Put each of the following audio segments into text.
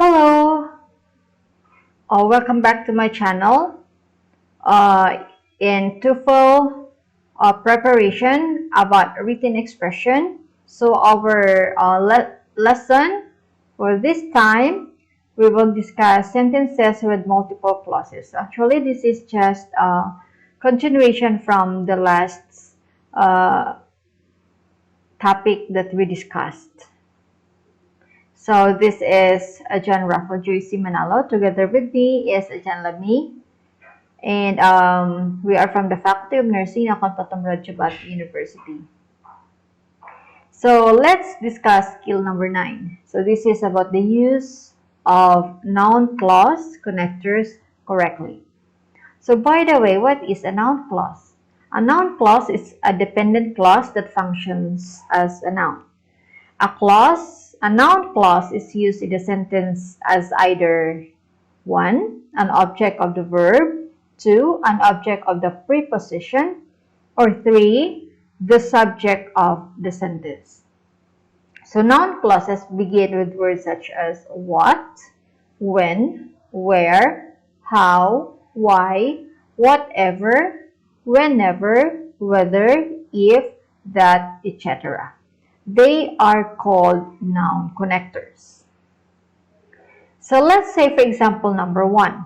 Hello, welcome back to my channel. In TOEFL preparation about written expression. So our lesson for this time, we will discuss sentences with multiple clauses. Actually, this is just a continuation from the last topic that we discussed. So this is John Rafael Joyce Manalo. Together with me is Jan Lamy. And we are from the Faculty of Nursing at Patom Ratchabat University. So let's discuss skill number 9. So this is about the use of noun clause connectors correctly. So by the way, what is a noun clause? A noun clause is a dependent clause that functions as a noun. A noun clause is used in a sentence as either 1. An object of the verb, 2. An object of the preposition, or 3. The subject of the sentence. So noun clauses begin with words such as what, when, where, how, why, whatever, whenever, whether, if, that, etc. They are called noun connectors. So let's say, for example, number 1.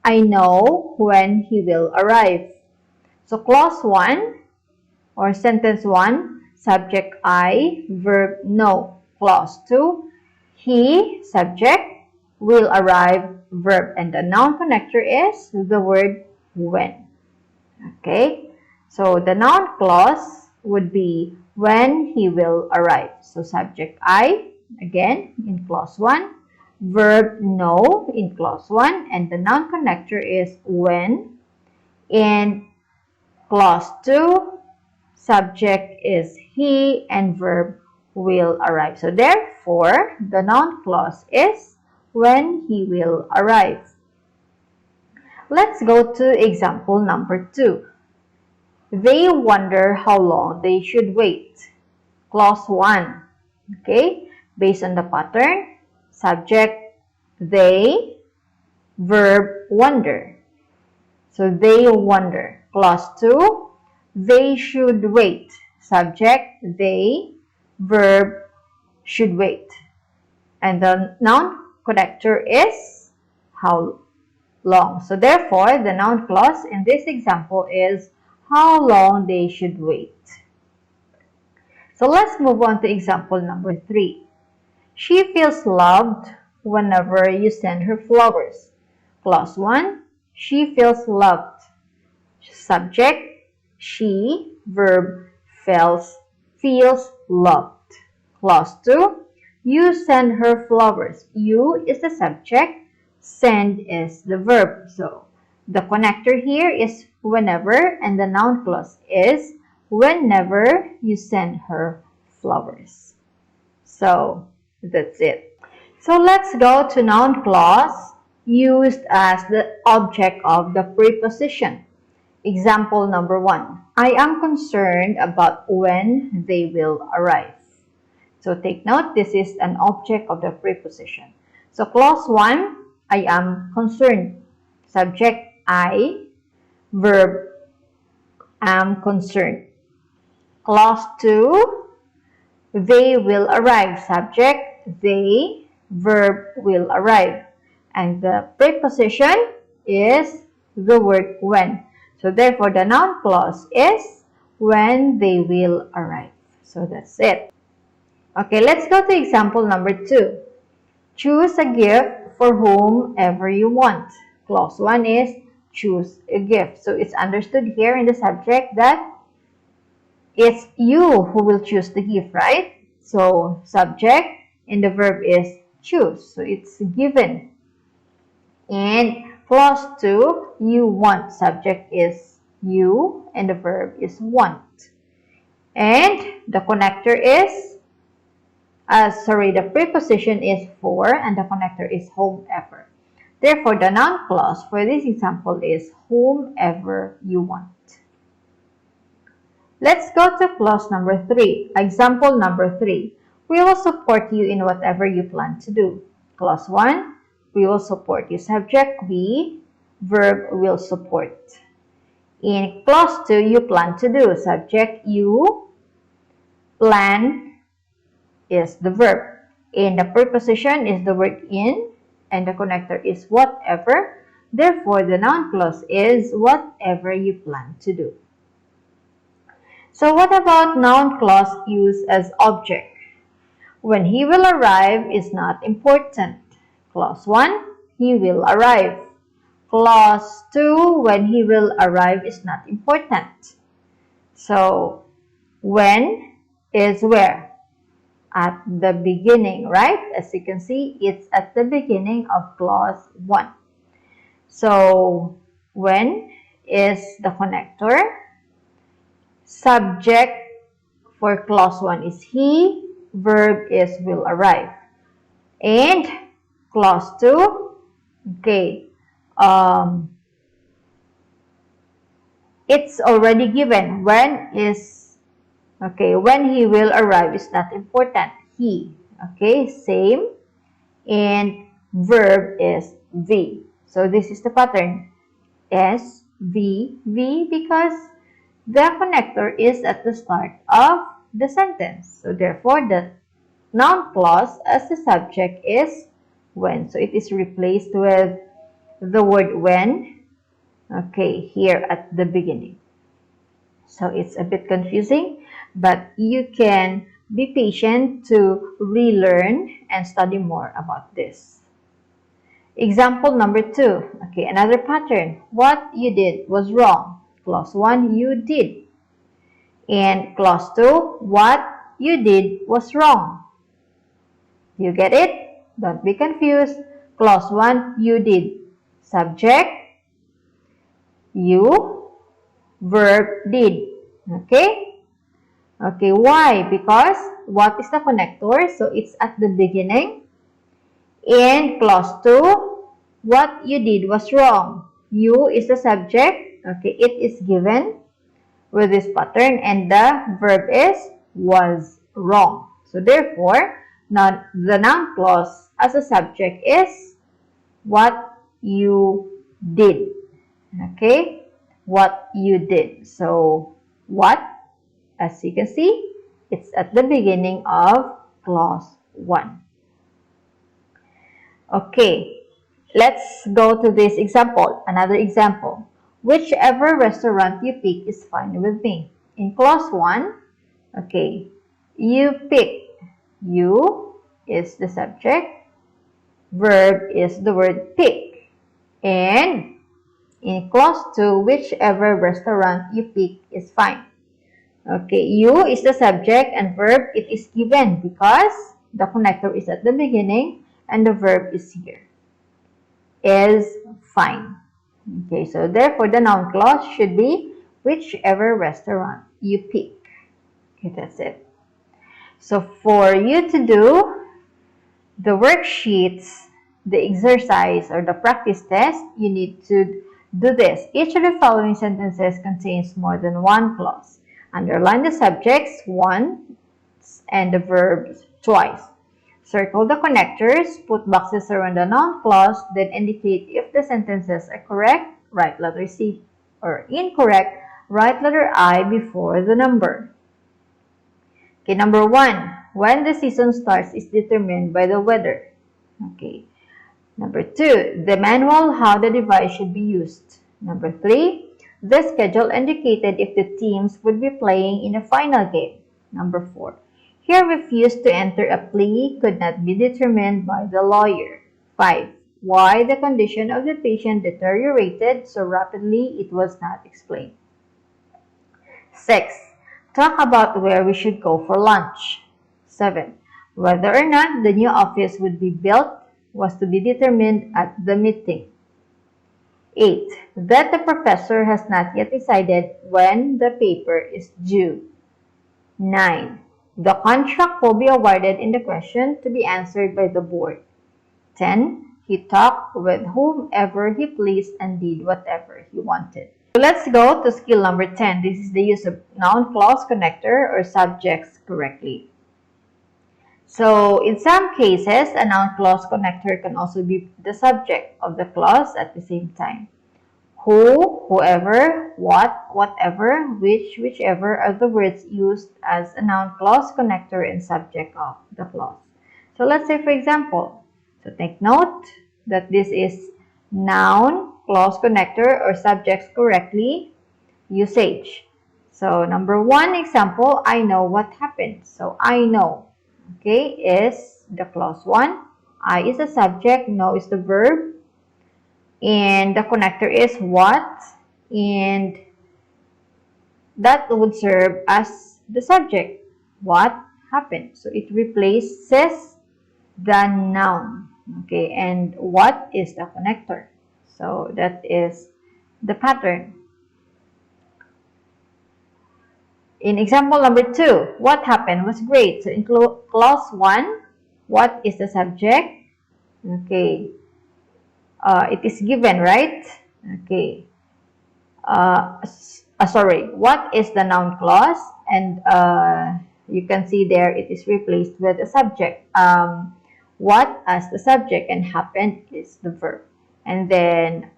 I know when he will arrive. So clause 1 or sentence 1, subject I, verb know. Clause 2, he, subject, will arrive, verb. And the noun connector is the word when. Okay, so the noun clause would be when he will arrive. So subject I, again, in clause 1. Verb know in clause 1. And the noun connector is when. In clause 2, subject is he and verb will arrive. So therefore, the noun clause is when he will arrive. Let's go to example number 2. They wonder how long they should wait. Clause 1. Okay, based on the pattern, subject they, verb wonder. So they wonder. Clause 2, they should wait. Subject they, verb should wait. And the noun connector is how long. So therefore, the noun clause in this example is how long they should wait. So let's move on to example number 3. She feels loved whenever you send her flowers. Clause 1, she feels loved. Subject, she, verb, feels loved. Clause 2, you send her flowers. You is the subject, send is the verb. So the connector here is whenever, and the noun clause is whenever you send her flowers. So that's it. So let's go to noun clause used as the object of the preposition. Example number 1. I am concerned about when they will arrive. So take note, this is an object of the preposition. So clause 1, I am concerned. Subject I, verb am concerned. Clause 2, they will arrive. Subject they, verb will arrive. And the preposition is the word when. So therefore, the noun clause is when they will arrive. So that's it. Okay, let's go to example number 2. Choose a gift for whomever you want. Clause 1 is choose a gift. So it's understood here in the subject that it's you who will choose the gift, right? So subject and the verb is choose. So it's given. And clause 2, you want. Subject is you and the verb is want. And the connector is, the preposition is for and the connector is whomever. Therefore, the noun clause for this example is whomever you want. Let's go to clause number 3. Example number 3. We will support you in whatever you plan to do. Clause 1, we will support. You subject, we, verb, will support. In clause 2, you plan to do. Subject, you, plan is the verb. In the preposition is the word in, and the connector is whatever. Therefore, the noun clause is whatever you plan to do. So what about noun clause used as object? When he will arrive is not important. Clause 1, he will arrive. Clause 2, when he will arrive is not important. So, when is where? At the beginning, right? As you can see, it's at the beginning of clause 1. So, when is the connector. Subject for clause 1 is he, verb is will arrive. And clause 2, okay, it's already given. When is, okay, when he will arrive is not important. He, okay, same. And verb is V. So this is the pattern. S, V, V, because the connector is at the start of the sentence. So therefore, the noun clause as the subject is when. So it is replaced with the word when, okay, here at the beginning. So it's a bit confusing, but you can be patient to relearn and study more about this. Example number 2. Okay, another pattern. What you did was wrong. Clause 1, you did. And clause 2, what you did was wrong. You get it? Don't be confused. Clause 1, you did. Subject, you, verb, did. Okay? Okay, why? Because what is the connector? So it's at the beginning. In clause 2, what you did was wrong. You is the subject. Okay, it is given with this pattern, and the verb is was wrong. So therefore, now the noun clause as a subject is what you did. Okay, what you did. So what, as you can see, it's at the beginning of clause 1. Okay, let's go to this example. Another example. Whichever restaurant you pick is fine with me. In clause 1, okay, you pick. You is the subject. Verb is the word pick. And in clause 2, whichever restaurant you pick is fine. Okay, you is the subject and verb, it is given because the connector is at the beginning and the verb is here. Is fine. Okay, so therefore the noun clause should be whichever restaurant you pick. Okay, that's it. So for you to do the worksheets, the exercise, or the practice test, you need to do this. Each of the following sentences contains more than one clause. Underline the subjects once and the verbs twice. Circle the connectors, put boxes around the noun clause, then indicate if the sentences are correct, write letter C, or incorrect, write letter I before the number. Okay, number 1, when the season starts is determined by the weather. Okay. Number 2, the manual how the device should be used. Number 3, the schedule indicated if the teams would be playing in a final game. Number 4, he refused to enter a plea could not be determined by the lawyer. 5, why the condition of the patient deteriorated so rapidly it was not explained. 6, talk about where we should go for lunch. 7, whether or not the new office would be built was to be determined at the meeting. 8, that the professor has not yet decided when the paper is due. 9, the contract will be awarded in the question to be answered by the board. 10, he talked with whomever he pleased and did whatever he wanted. So let's go to skill number 10. This is the use of noun clause connector or subjects correctly. So in some cases, a noun clause connector can also be the subject of the clause at the same time. Who, whoever, what, whatever, which, whichever are the words used as a noun clause connector and subject of the clause. So let's say, for example, so take note that this is noun clause connector or subjects correctly usage. So number one example, I know what happened. So I know, okay, is the clause one. I is the subject, know is the verb, and the connector is what, and that would serve as the subject. What happened? So it replaces the noun. Okay, and what is the connector? So that is the pattern. In example number two, what happened was great. So in clause one, what is the subject? Okay, it is given, right? Okay. Sorry, what is the noun clause? And you can see there it is replaced with a subject. What as the subject and happened is the verb. And then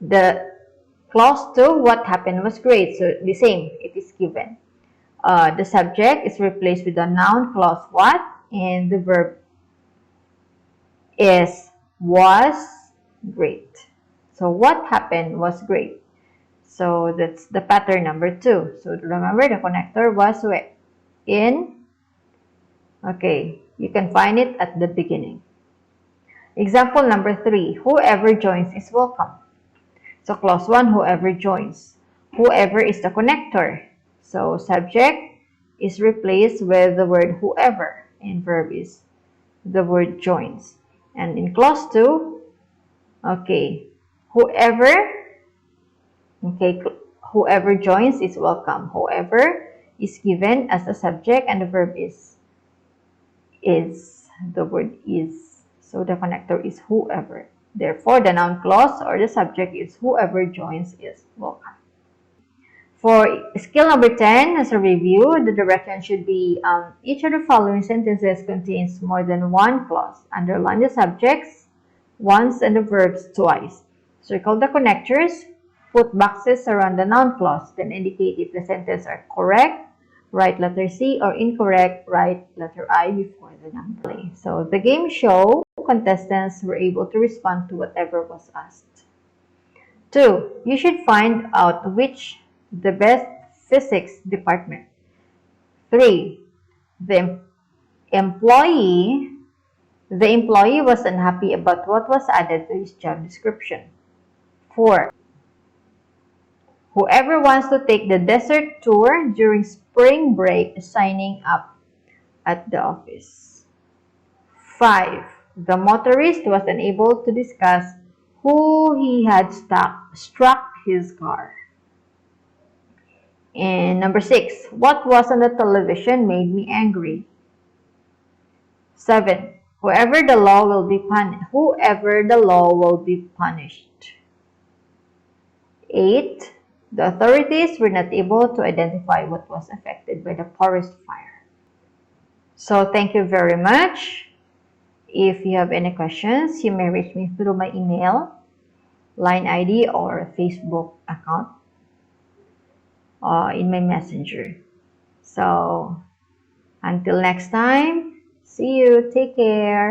the clause 2, what happened was great. So the same, it is given. The subject is replaced with the noun clause what, and the verb is was great. So what happened was great. So that's the pattern number 2. So remember the connector was in. Okay, you can find it at the beginning. Example number 3, whoever joins is welcome. So clause 1, whoever joins. Whoever is the connector. So subject is replaced with the word whoever, and verb is the word joins. And in clause 2, okay, whoever joins is welcome. Whoever is given as the subject, and the verb is the word is. So the connector is whoever. Therefore, the noun clause or the subject is whoever joins is welcome. For skill number 10, as a review, the direction should be each of the following sentences contains more than one clause. Underline the subjects once and the verbs twice. Circle the connectors. Put boxes around the noun clause. Then indicate if the sentences are correct. Write letter C, or incorrect, write letter I before the number. So the game show, contestants were able to respond to whatever was asked. 2. You should find out which the best physics department. 3. The employee was unhappy about what was added to his job description. 4. Whoever wants to take the desert tour during spring break is signing up at the office. 5. The motorist was unable to discuss who he had struck his car. And number 6, what was on the television made me angry. 7, whoever the law will be punished. 8, the authorities were not able to identify what was affected by the forest fire. So thank you very much. If you have any questions, you may reach me through my email, Line ID, or Facebook account in my messenger. So until next time, see you. Take care.